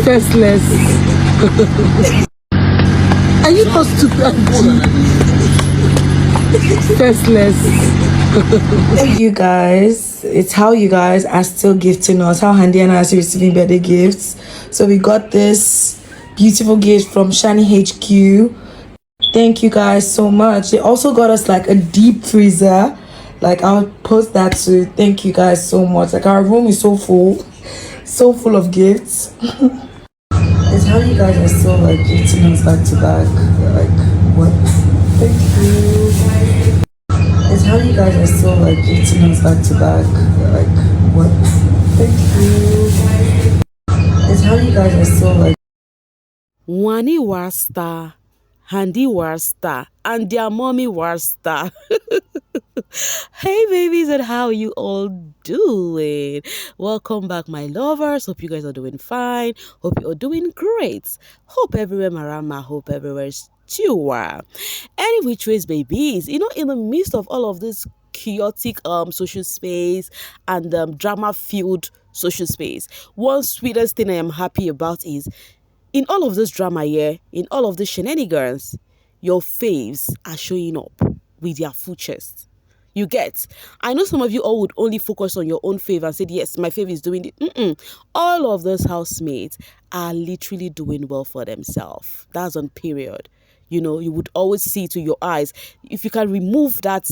Faceless. Are you not stupid? Faceless. Thank you guys. It's how you guys are still gifting us, how Handi and I are still receiving birthday gifts. So we got this beautiful gift from Shani HQ. Thank you guys so much. They also got us like a deep freezer. Like, I'll post that too. Thank you guys so much. Like, our room is so full of gifts. It's how you guys are still like gifting us back to back. Like, what? Thank you. It's how you guys are still like gifting us back to back. Like, what? Thank you. It's how you guys are still like. Wanni war star, Handi war star, and their mommy war star. Hey babies, and how you all doing? Welcome back, my lovers. Hope you guys are doing fine. Hope you're doing great. Hope everywhere marama, hope everywhere is chiwa. Any which ways, babies, you know, in the midst of all of this chaotic social space and drama filled social space, one sweetest thing I am happy about is in all of this drama here, in all of the shenanigans, your faves are showing up with their full chest. You get? I know some of you all would only focus on your own fave and said, yes, my fave is doing it. All of those housemates are literally doing well for themselves. That's on period. You know, you would always see to your eyes. If you can remove that,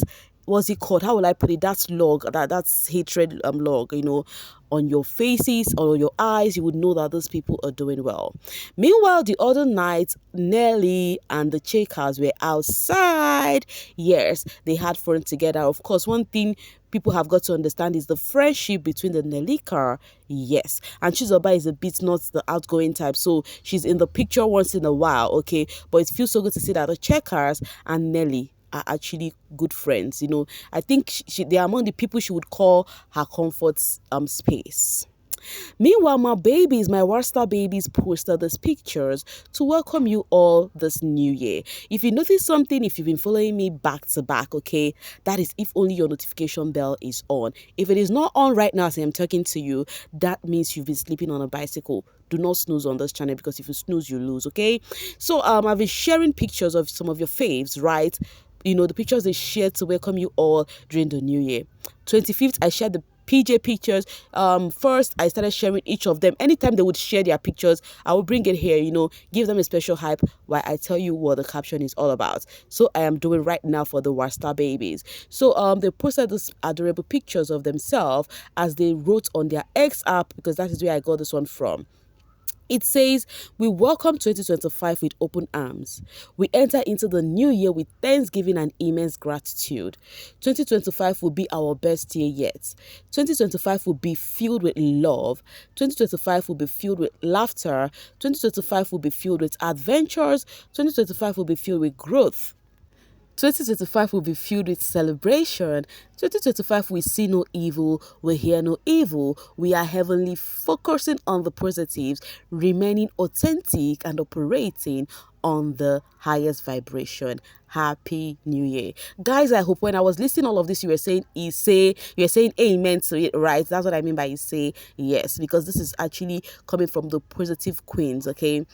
what's it called? How will I put it? That's log, that's hatred log, you know, on your faces or your eyes, you would know that those people are doing well. Meanwhile, the other night, Nelly and the Chekas were outside. Yes, they had fun together. Of course, one thing people have got to understand is the friendship between the Nellyka. Yes, and Chizoba is a bit not the outgoing type, so she's in the picture once in a while, okay? But it feels so good to see that the Chekas and Nelly are actually good friends. You know, I think they are among the people she would call her comfort space. Meanwhile, my babies, my Warstar babies, posted these pictures to welcome you all this new year. If you notice something, if you've been following me back to back, okay, that is if only your notification bell is on. If it is not on right now as I'm talking to you, that means you've been sleeping on a bicycle. Do not snooze on this channel, because if you snooze, you lose, okay? So I've been sharing pictures of some of your faves, right? You know, the pictures they shared to welcome you all during the new year. 25th, I shared the PJ pictures. First, I started sharing each of them. Anytime they would share their pictures, I would bring it here, you know, give them a special hype while I tell you what the caption is all about. So I am doing right now for the Warstar babies. So they posted these adorable pictures of themselves as they wrote on their X app, because that is where I got this one from. It says, we welcome 2025 with open arms. We enter into the new year with thanksgiving and immense gratitude. 2025 will be our best year yet. 2025 will be filled with love. 2025 will be filled with laughter. 2025 will be filled with adventures. 2025 will be filled with growth. 2025 will be filled with celebration. 2025 we see no evil, we hear no evil. We are heavenly, focusing on the positives, remaining authentic and operating on the highest vibration. Happy New Year. Guys, I hope when I was listening all of this, you were saying amen to it, right? That's what I mean by say yes, because this is actually coming from the positive queens, okay?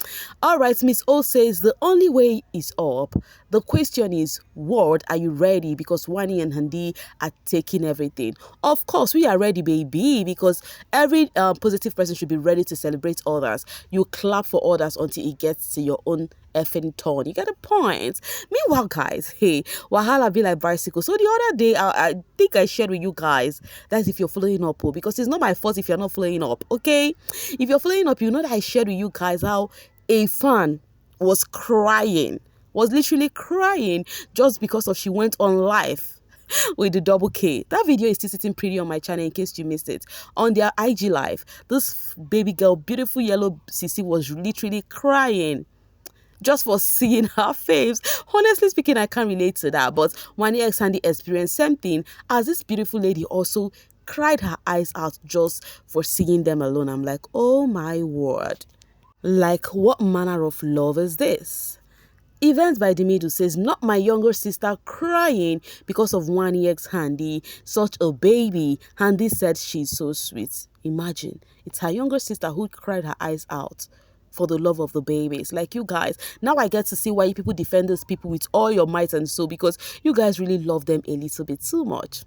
All right, Miss O says the only way is up. The question is, what are you ready? Because Wanni and Handi are taking everything. Of course, we are ready, baby, because every positive person should be ready to celebrate others. You clap for others until it gets to your own effing turn. You get a point. Meanwhile, guys, hey, wahala be like bicycle. So the other day, I think I shared with you guys, that's if you're following up, because it's not my fault if you're not following up, okay? If you're following up, you know that I shared with you guys how a fan was crying, was literally crying just because of she went on live with the double K. That video is still sitting pretty on my channel in case you missed it. On their IG live, this baby girl, beautiful yellow Sissy, was literally crying just for seeing her faves. Honestly speaking, I can't relate to that, but Wanni and Handi experienced something as this beautiful lady also cried her eyes out just for seeing them alone. I'm like, oh my word. Like, what manner of love is this? Events by the Middle says, not my younger sister crying because of Wanni and Handi. Such a baby. Handi said she's so sweet. Imagine, it's her younger sister who cried her eyes out for the love of the babies. Like, you guys, now I get to see why you people defend these people with all your might and soul, because you guys really love them a little bit too much.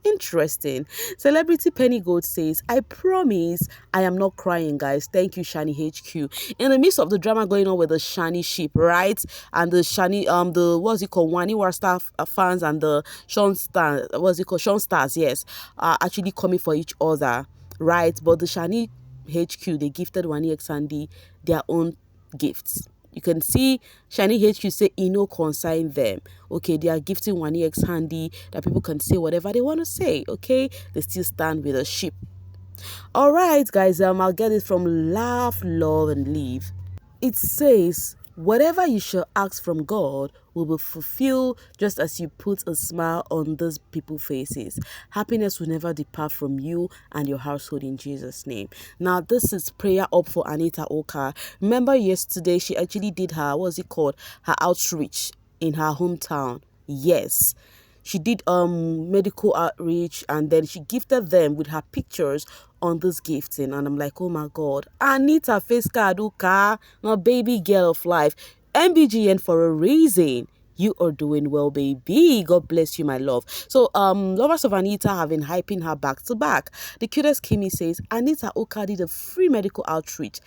Interesting. Celebrity Penny Gold says, I promise I am not crying, guys. Thank you, Shani HQ. In the midst of the drama going on with the Shani ship, right? And the Shani, the, what's it called, Wanni War Star fans and the Sean Star, what's it called, Sean Stars, yes, are actually coming for each other, right? But the Shani HQ, they gifted Wanni and Handi their own gifts. You can see Shani HQ say no consign them. Okay, they are gifting Wanni and Handi that people can say whatever they want to say. Okay, they still stand with a ship. All right, guys. I'll get it from Laugh, Love, and Leave. It says, whatever you shall ask from God will be fulfilled, just as you put a smile on those people's faces. Happiness will never depart from you and your household in Jesus' name. Now, this is prayer up for Anita Ukah. Remember yesterday, she actually did her, what's it called, her outreach in her hometown. Yes. She did medical outreach, and then she gifted them with her pictures on this gifting. And I'm like, oh my God, Anita face card Ukah, my baby girl of life. MBGN for a reason. You are doing well, baby. God bless you, my love. So, lovers of Anita have been hyping her back to back. The cutest Kimmy says, Anita Ukah did a free medical outreach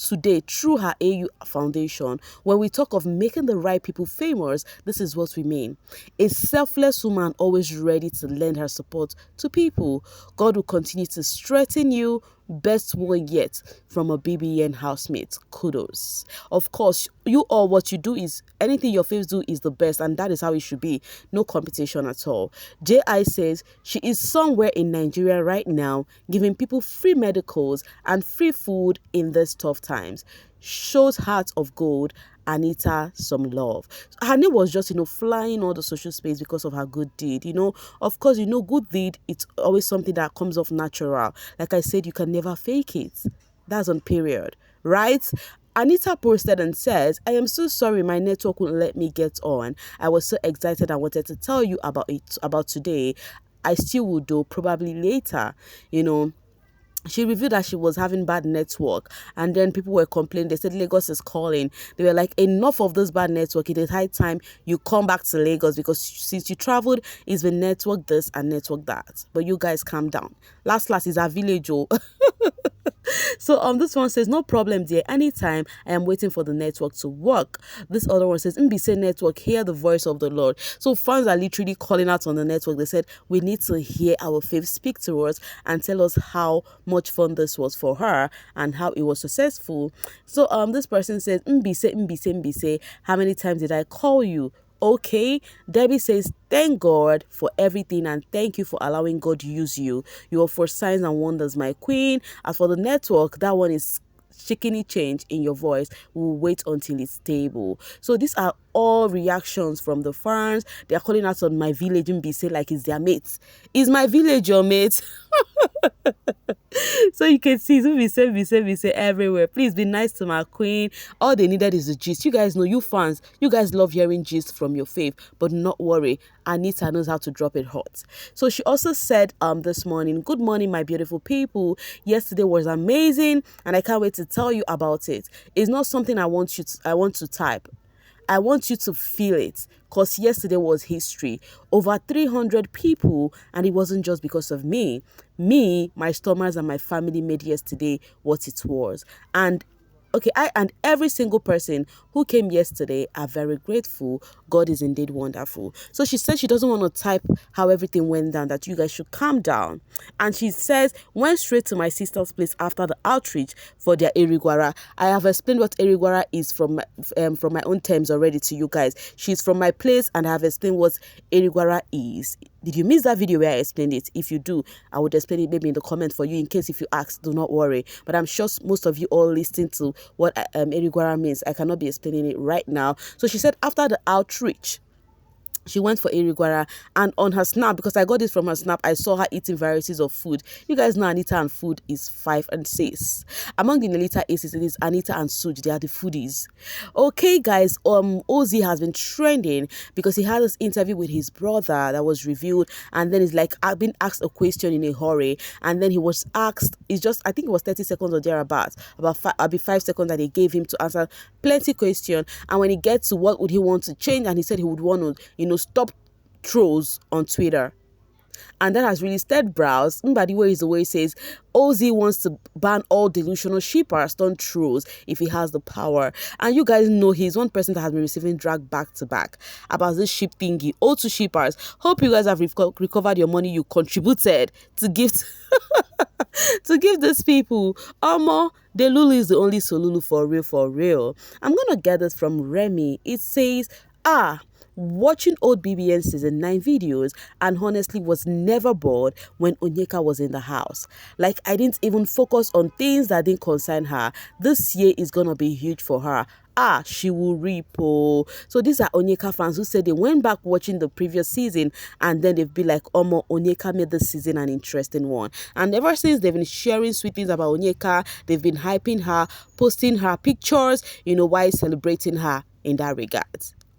today through her AU foundation. When we talk of making the right people famous, this is what we mean. A selfless woman always ready to lend her support to people. God will continue to strengthen you. Best one yet from a BBN housemate. Kudos. Of course, you all, what you do is, anything your faves do is the best, and that is how it should be. No competition at all. J.I. says she is somewhere in Nigeria right now giving people free medicals and free food in these tough times. Shows heart of gold. Anita some love. Her name was just, flying all the social space because of her good deed. Of course, good deed, it's always something that comes off natural. Like I said, you can never fake it. That's on period, right? Anita posted and says, I am so sorry my network wouldn't let me get on. I was so excited and wanted to tell you about today. I still will do, probably later. She revealed that she was having bad network, and then people were complaining. They said Lagos is calling. They were like, enough of this bad network. It is high time you come back to Lagos, because since you traveled, it's been network this and network that. But you guys calm down. Last is our village. Oh. So this one says, no problem dear, anytime. I am waiting for the network to work. This other one says, Mbise network, hear the voice of the Lord. So fans are literally calling out on the network. They said, we need to hear our faith speak to us and tell us how much fun this was for her and how it was successful. So this person says, Mbise, how many times did I call you? Okay, Debbie says, thank God for everything and thank you for allowing God to use you. You are for signs and wonders, my queen. As for the network, that one is chickeny change in your voice. We'll wait until it's stable. So these are all reactions from the fans. They are calling out on my village and be saying like it's their mates. Is my village your mate? So you can see we say everywhere. Please be nice to my queen. All they needed is the gist. You guys know, you fans, you guys love hearing gist from your fave, but not worry, Anita knows how to drop it hot. So she also said this morning, good morning my beautiful people. Yesterday was amazing and I can't wait to tell you about it. It's not something I want to type. I want you to feel it, because yesterday was history. Over 300 people, and it wasn't just because of me. Me, my stomachs, and my family made yesterday what it was. And okay, I and every single person who came yesterday are very grateful. God is indeed wonderful. So she said she doesn't want to type how everything went down, that you guys should calm down. And she says, went straight to my sister's place after the outreach for their eriguara. I have explained what eriguara is from my own terms already to you guys. She's from my place and I have explained what eriguara is. Did you miss that video where I explained it? If you do, I would explain it maybe in the comment for you in case if you ask, do not worry. But I'm sure most of you all listen to what eriguara means. I cannot be explaining it right now. So she said after the outreach, She went for Iriguara, and on her snap, because I got this from her snap, I saw her eating varieties of food. You guys know Anita and food is 5 and 6. Among the Nellyka aces, it is Anita and Suj. They are the foodies. Okay, guys, Ozee has been trending because he had this interview with his brother that was revealed, and then he's like, I've been asked a question in a hurry, and then he was asked, it's just, I think it was 30 seconds or thereabouts, about 5 seconds that they gave him to answer plenty question. And when he gets to what would he want to change, and he said he would want to, stop trolls on Twitter. And that has really stirred brows. Mbadi way is the way he says Ozee wants to ban all delusional shippers, don't trolls, if he has the power. And you guys know he's one person that has been receiving drag back to back about this ship thingy. All to shippers. Hope you guys have recovered your money you contributed to give to give these people. The Lulu is the only Solulu for real, for real. I'm gonna get this from Remy. It says, watching old BBN season 9 videos and honestly was never bored when Onyeka was in the house. Like, I didn't even focus on things that didn't concern her. This year is gonna be huge for her. She will repo. So these are Onyeka fans who said they went back watching the previous season and then they've been like, Onyeka made this season an interesting one. And ever since, they've been sharing sweet things about Onyeka. They've been hyping her, posting her pictures, while celebrating her in that regard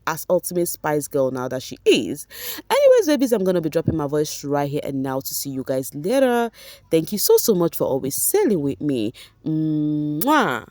as ultimate spice girl now that she is. Anyways, babies, I'm gonna be dropping my voice right here and now to see you guys later. Thank you so much for always sailing with me. Mwah.